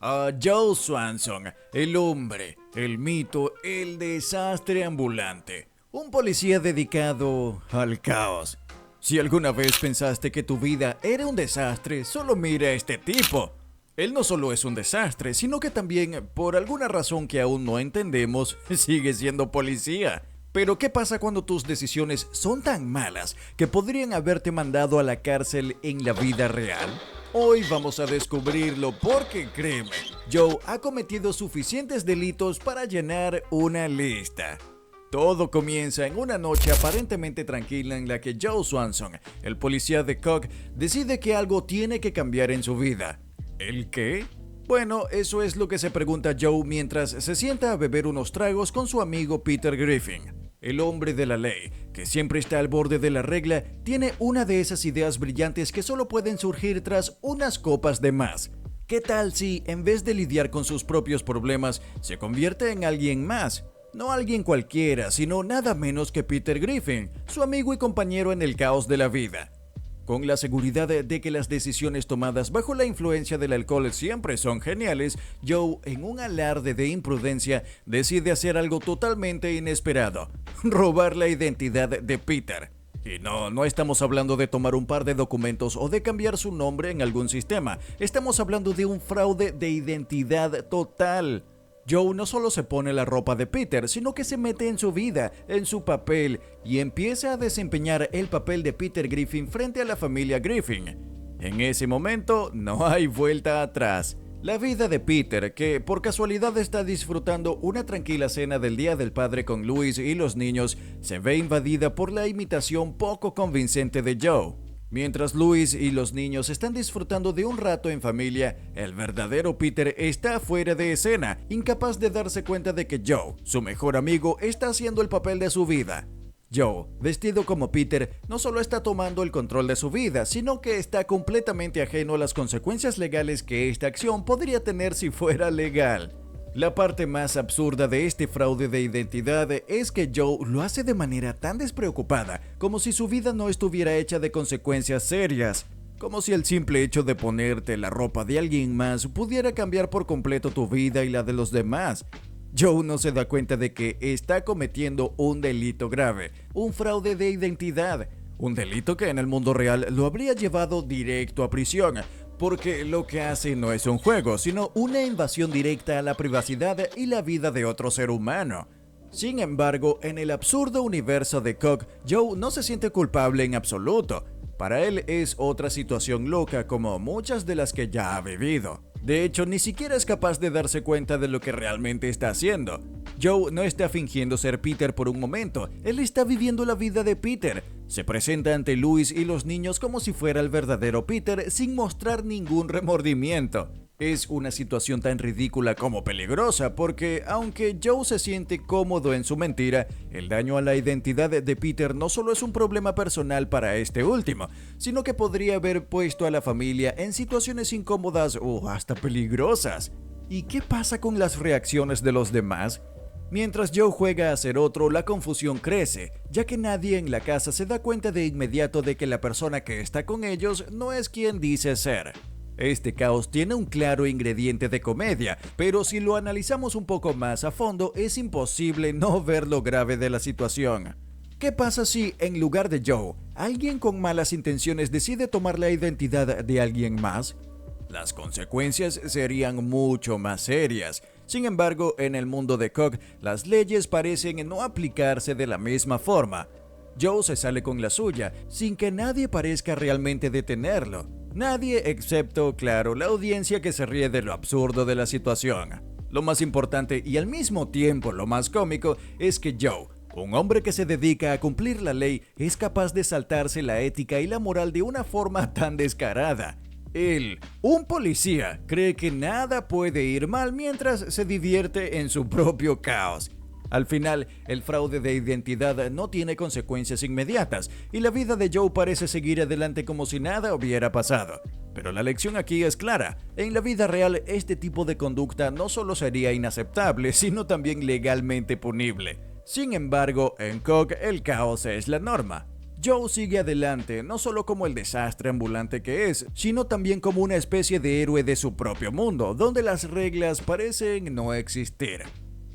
a Joe Swanson, el hombre, el mito, el desastre ambulante. Un policía dedicado al caos. Si alguna vez pensaste que tu vida era un desastre, solo mira a este tipo. Él no solo es un desastre, sino que también, por alguna razón que aún no entendemos, sigue siendo policía. Pero ¿qué pasa cuando tus decisiones son tan malas que podrían haberte mandado a la cárcel en la vida real? Hoy vamos a descubrirlo porque créeme, Joe ha cometido suficientes delitos para llenar una lista. Todo comienza en una noche aparentemente tranquila en la que Joe Swanson, el policía de Cook, decide que algo tiene que cambiar en su vida. ¿El qué? Bueno, eso es lo que se pregunta Joe mientras se sienta a beber unos tragos con su amigo Peter Griffin. El hombre de la ley, que siempre está al borde de la regla, tiene una de esas ideas brillantes que solo pueden surgir tras unas copas de más. ¿Qué tal si, en vez de lidiar con sus propios problemas, se convierte en alguien más? No alguien cualquiera, sino nada menos que Peter Griffin, su amigo y compañero en el caos de la vida. Con la seguridad de que las decisiones tomadas bajo la influencia del alcohol siempre son geniales, Joe, en un alarde de imprudencia, decide hacer algo totalmente inesperado: robar la identidad de Peter. Y no estamos hablando de tomar un par de documentos o de cambiar su nombre en algún sistema. Estamos hablando de un fraude de identidad total. Joe no solo se pone la ropa de Peter, sino que se mete en su vida, en su papel, y empieza a desempeñar el papel de Peter Griffin frente a la familia Griffin. En ese momento no hay vuelta atrás. La vida de Peter, que por casualidad está disfrutando una tranquila cena del Día del Padre con Louis y los niños, se ve invadida por la imitación poco convincente de Joe. Mientras Louis y los niños están disfrutando de un rato en familia, el verdadero Peter está fuera de escena, incapaz de darse cuenta de que Joe, su mejor amigo, está haciendo el papel de su vida. Joe, vestido como Peter, no solo está tomando el control de su vida, sino que está completamente ajeno a las consecuencias legales que esta acción podría tener si fuera legal. La parte más absurda de este fraude de identidad es que Joe lo hace de manera tan despreocupada, como si su vida no estuviera hecha de consecuencias serias, como si el simple hecho de ponerte la ropa de alguien más pudiera cambiar por completo tu vida y la de los demás. Joe no se da cuenta de que está cometiendo un delito grave, un fraude de identidad, un delito que en el mundo real lo habría llevado directo a prisión, porque lo que hace no es un juego, sino una invasión directa a la privacidad y la vida de otro ser humano. Sin embargo, en el absurdo universo de Cook, Joe no se siente culpable en absoluto. Para él es otra situación loca como muchas de las que ya ha vivido. De hecho, ni siquiera es capaz de darse cuenta de lo que realmente está haciendo. Joe no está fingiendo ser Peter por un momento, él está viviendo la vida de Peter. Se presenta ante Louis y los niños como si fuera el verdadero Peter sin mostrar ningún remordimiento. Es una situación tan ridícula como peligrosa porque, aunque Joe se siente cómodo en su mentira, el daño a la identidad de Peter no solo es un problema personal para este último, sino que podría haber puesto a la familia en situaciones incómodas o hasta peligrosas. ¿Y qué pasa con las reacciones de los demás? Mientras Joe juega a ser otro, la confusión crece, ya que nadie en la casa se da cuenta de inmediato de que la persona que está con ellos no es quien dice ser. Este caos tiene un claro ingrediente de comedia, pero si lo analizamos un poco más a fondo, es imposible no ver lo grave de la situación. ¿Qué pasa si, en lugar de Joe, alguien con malas intenciones decide tomar la identidad de alguien más? Las consecuencias serían mucho más serias. Sin embargo, en el mundo de Cook, las leyes parecen no aplicarse de la misma forma. Joe se sale con la suya, sin que nadie parezca realmente detenerlo. Nadie excepto, claro, la audiencia que se ríe de lo absurdo de la situación. Lo más importante y al mismo tiempo lo más cómico es que Joe, un hombre que se dedica a cumplir la ley, es capaz de saltarse la ética y la moral de una forma tan descarada. Él, un policía, cree que nada puede ir mal mientras se divierte en su propio caos. Al final, el fraude de identidad no tiene consecuencias inmediatas y la vida de Joe parece seguir adelante como si nada hubiera pasado. Pero la lección aquí es clara: en la vida real este tipo de conducta no solo sería inaceptable, sino también legalmente punible. Sin embargo, en Cook el caos es la norma. Joe sigue adelante, no solo como el desastre ambulante que es, sino también como una especie de héroe de su propio mundo, donde las reglas parecen no existir.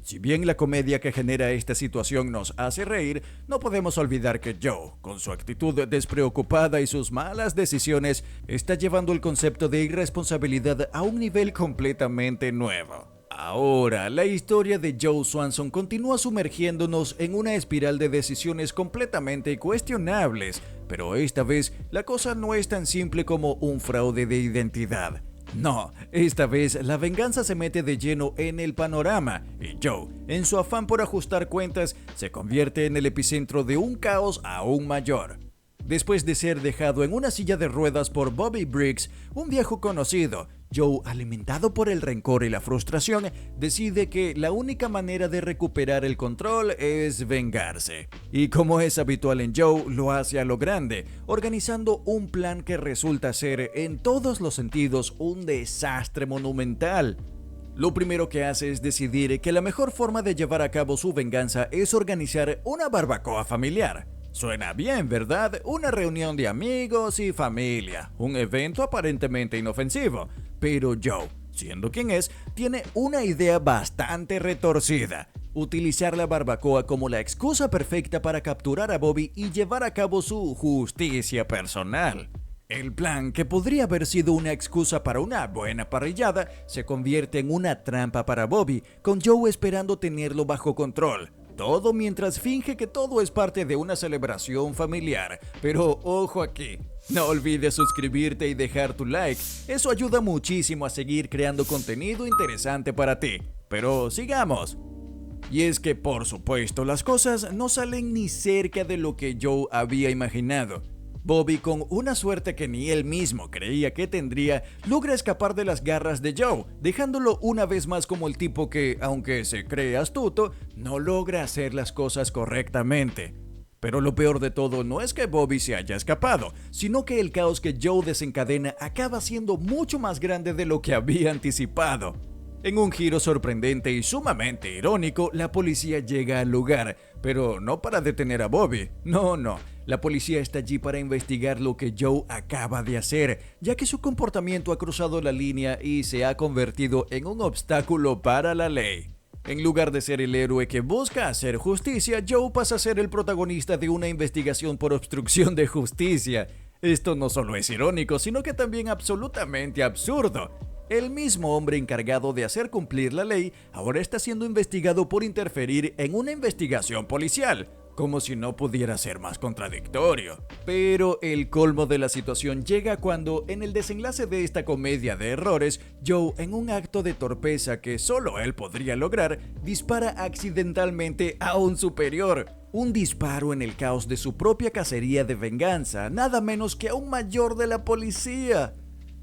Si bien la comedia que genera esta situación nos hace reír, no podemos olvidar que Joe, con su actitud despreocupada y sus malas decisiones, está llevando el concepto de irresponsabilidad a un nivel completamente nuevo. Ahora, la historia de Joe Swanson continúa sumergiéndonos en una espiral de decisiones completamente cuestionables, pero esta vez la cosa no es tan simple como un fraude de identidad. No, esta vez la venganza se mete de lleno en el panorama y Joe, en su afán por ajustar cuentas, se convierte en el epicentro de un caos aún mayor. Después de ser dejado en una silla de ruedas por Bobby Briggs, un viejo conocido, Joe, alimentado por el rencor y la frustración, decide que la única manera de recuperar el control es vengarse. Y como es habitual en Joe, lo hace a lo grande, organizando un plan que resulta ser, en todos los sentidos, un desastre monumental. Lo primero que hace es decidir que la mejor forma de llevar a cabo su venganza es organizar una barbacoa familiar. Suena bien, ¿verdad? Una reunión de amigos y familia, un evento aparentemente inofensivo. Pero Joe, siendo quien es, tiene una idea bastante retorcida: utilizar la barbacoa como la excusa perfecta para capturar a Bobby y llevar a cabo su justicia personal. El plan, que podría haber sido una excusa para una buena parrillada, se convierte en una trampa para Bobby, con Joe esperando tenerlo bajo control. Todo mientras finge que todo es parte de una celebración familiar. Pero ojo aquí, no olvides suscribirte y dejar tu like, eso ayuda muchísimo a seguir creando contenido interesante para ti. Pero sigamos. Y es que, por supuesto, las cosas no salen ni cerca de lo que Joe había imaginado. Bobby, con una suerte que ni él mismo creía que tendría, logra escapar de las garras de Joe, dejándolo una vez más como el tipo que, aunque se cree astuto, no logra hacer las cosas correctamente. Pero lo peor de todo no es que Bobby se haya escapado, sino que el caos que Joe desencadena acaba siendo mucho más grande de lo que había anticipado. En un giro sorprendente y sumamente irónico, la policía llega al lugar, pero no para detener a Bobby. No. La policía está allí para investigar lo que Joe acaba de hacer, ya que su comportamiento ha cruzado la línea y se ha convertido en un obstáculo para la ley. En lugar de ser el héroe que busca hacer justicia, Joe pasa a ser el protagonista de una investigación por obstrucción de justicia. Esto no solo es irónico, sino que también absolutamente absurdo. El mismo hombre encargado de hacer cumplir la ley ahora está siendo investigado por interferir en una investigación policial, como si no pudiera ser más contradictorio. Pero el colmo de la situación llega cuando, en el desenlace de esta comedia de errores, Joe, en un acto de torpeza que solo él podría lograr, dispara accidentalmente a un superior. Un disparo en el caos de su propia cacería de venganza, nada menos que a un mayor de la policía.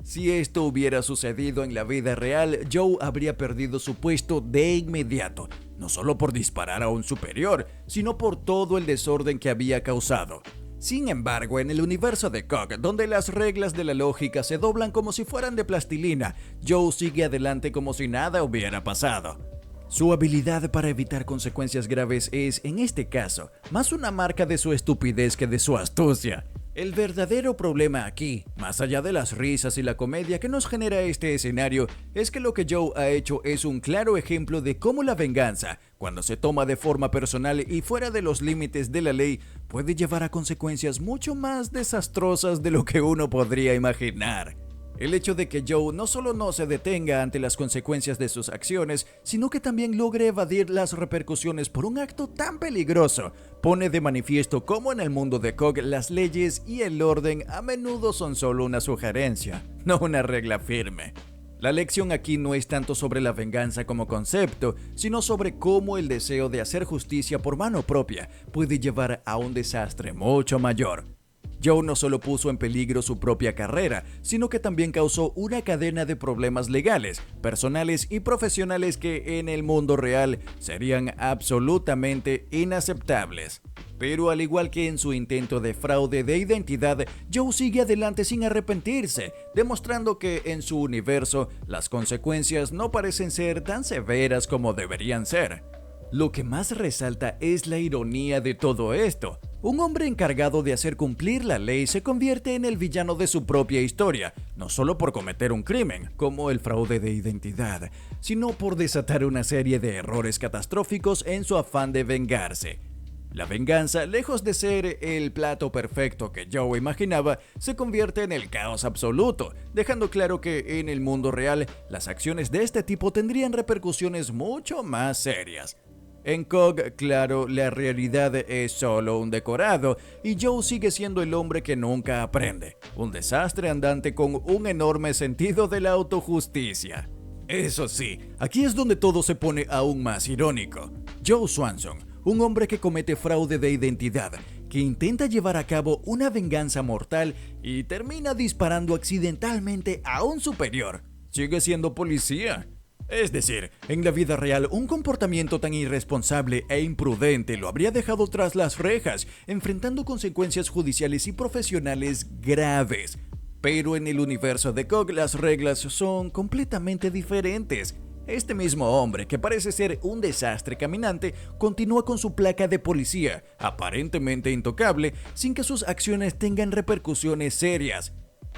Si esto hubiera sucedido en la vida real, Joe habría perdido su puesto de inmediato, no solo por disparar a un superior, sino por todo el desorden que había causado. Sin embargo, en el universo de Cog, donde las reglas de la lógica se doblan como si fueran de plastilina, Joe sigue adelante como si nada hubiera pasado. Su habilidad para evitar consecuencias graves es, en este caso, más una marca de su estupidez que de su astucia. El verdadero problema aquí, más allá de las risas y la comedia que nos genera este escenario, es que lo que Joe ha hecho es un claro ejemplo de cómo la venganza, cuando se toma de forma personal y fuera de los límites de la ley, puede llevar a consecuencias mucho más desastrosas de lo que uno podría imaginar. El hecho de que Joe no solo no se detenga ante las consecuencias de sus acciones, sino que también logre evadir las repercusiones por un acto tan peligroso, pone de manifiesto cómo en el mundo de Cog las leyes y el orden a menudo son solo una sugerencia, no una regla firme. La lección aquí no es tanto sobre la venganza como concepto, sino sobre cómo el deseo de hacer justicia por mano propia puede llevar a un desastre mucho mayor. Joe no solo puso en peligro su propia carrera, sino que también causó una cadena de problemas legales, personales y profesionales que en el mundo real serían absolutamente inaceptables. Pero al igual que en su intento de fraude de identidad, Joe sigue adelante sin arrepentirse, demostrando que en su universo las consecuencias no parecen ser tan severas como deberían ser. Lo que más resalta es la ironía de todo esto. Un hombre encargado de hacer cumplir la ley se convierte en el villano de su propia historia, no solo por cometer un crimen, como el fraude de identidad, sino por desatar una serie de errores catastróficos en su afán de vengarse. La venganza, lejos de ser el plato perfecto que Joe imaginaba, se convierte en el caos absoluto, dejando claro que en el mundo real las acciones de este tipo tendrían repercusiones mucho más serias. En Cog, claro, la realidad es solo un decorado y Joe sigue siendo el hombre que nunca aprende, un desastre andante con un enorme sentido de la autojusticia. Eso sí, aquí es donde todo se pone aún más irónico. Joe Swanson, un hombre que comete fraude de identidad, que intenta llevar a cabo una venganza mortal y termina disparando accidentalmente a un superior, sigue siendo policía. Es decir, en la vida real, un comportamiento tan irresponsable e imprudente lo habría dejado tras las rejas, enfrentando consecuencias judiciales y profesionales graves. Pero en el universo de Cog las reglas son completamente diferentes. Este mismo hombre, que parece ser un desastre caminante, continúa con su placa de policía, aparentemente intocable, sin que sus acciones tengan repercusiones serias.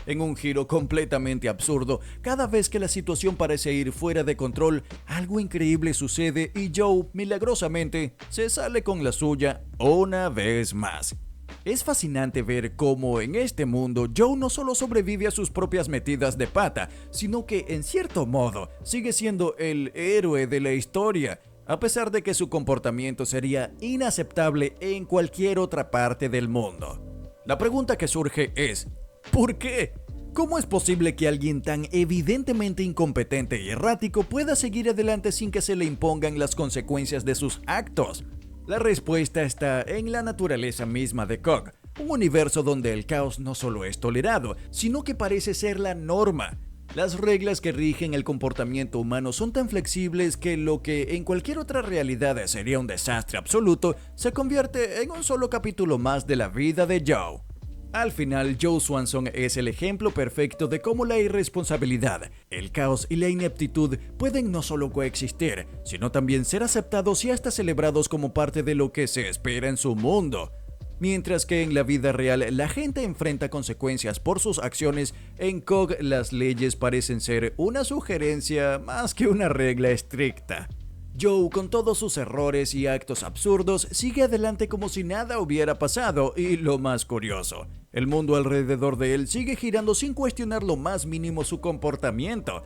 En un giro completamente absurdo, cada vez que la situación parece ir fuera de control, algo increíble sucede y Joe, milagrosamente, se sale con la suya una vez más. Es fascinante ver cómo en este mundo Joe no solo sobrevive a sus propias metidas de pata, sino que en cierto modo sigue siendo el héroe de la historia, a pesar de que su comportamiento sería inaceptable en cualquier otra parte del mundo. La pregunta que surge es, ¿por qué? ¿Cómo es posible que alguien tan evidentemente incompetente y errático pueda seguir adelante sin que se le impongan las consecuencias de sus actos? La respuesta está en la naturaleza misma de Cog, un universo donde el caos no solo es tolerado, sino que parece ser la norma. Las reglas que rigen el comportamiento humano son tan flexibles que lo que en cualquier otra realidad sería un desastre absoluto, se convierte en un solo capítulo más de la vida de Joe. Al final, Joe Swanson es el ejemplo perfecto de cómo la irresponsabilidad, el caos y la ineptitud pueden no solo coexistir, sino también ser aceptados y hasta celebrados como parte de lo que se espera en su mundo. Mientras que en la vida real la gente enfrenta consecuencias por sus acciones, en Cog las leyes parecen ser una sugerencia más que una regla estricta. Joe, con todos sus errores y actos absurdos, sigue adelante como si nada hubiera pasado y, lo más curioso, el mundo alrededor de él sigue girando sin cuestionar lo más mínimo su comportamiento.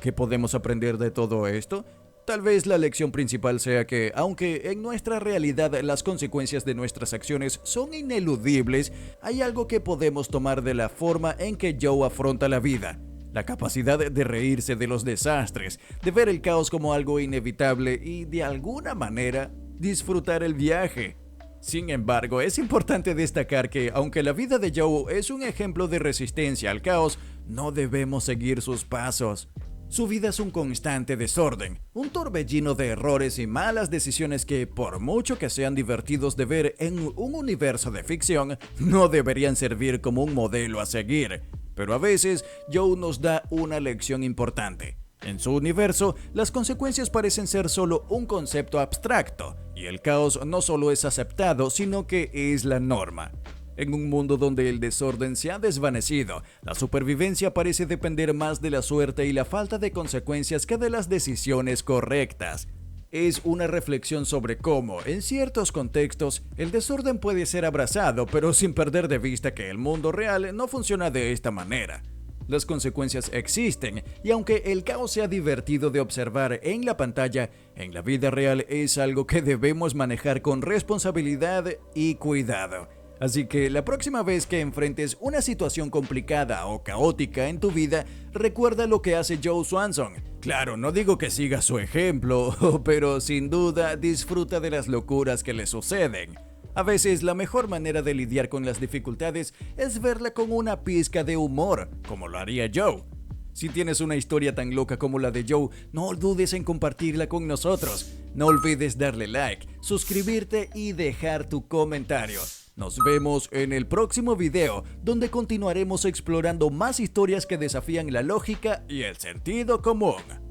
¿Qué podemos aprender de todo esto? Tal vez la lección principal sea que, aunque en nuestra realidad las consecuencias de nuestras acciones son ineludibles, hay algo que podemos tomar de la forma en que Joe afronta la vida. La capacidad de reírse de los desastres, de ver el caos como algo inevitable y, de alguna manera, disfrutar el viaje. Sin embargo, es importante destacar que, aunque la vida de Joe es un ejemplo de resistencia al caos, no debemos seguir sus pasos. Su vida es un constante desorden, un torbellino de errores y malas decisiones que, por mucho que sean divertidos de ver en un universo de ficción, no deberían servir como un modelo a seguir. Pero a veces, Joe nos da una lección importante. En su universo, las consecuencias parecen ser solo un concepto abstracto, y el caos no solo es aceptado, sino que es la norma. En un mundo donde el desorden se ha desvanecido, la supervivencia parece depender más de la suerte y la falta de consecuencias que de las decisiones correctas. Es una reflexión sobre cómo, en ciertos contextos, el desorden puede ser abrazado, pero sin perder de vista que el mundo real no funciona de esta manera. Las consecuencias existen, y aunque el caos sea divertido de observar en la pantalla, en la vida real es algo que debemos manejar con responsabilidad y cuidado. Así que la próxima vez que enfrentes una situación complicada o caótica en tu vida, recuerda lo que hace Joe Swanson. Claro, no digo que sigas su ejemplo, pero sin duda disfruta de las locuras que le suceden. A veces la mejor manera de lidiar con las dificultades es verla con una pizca de humor, como lo haría Joe. Si tienes una historia tan loca como la de Joe, no dudes en compartirla con nosotros. No olvides darle like, suscribirte y dejar tu comentario. Nos vemos en el próximo video, donde continuaremos explorando más historias que desafían la lógica y el sentido común.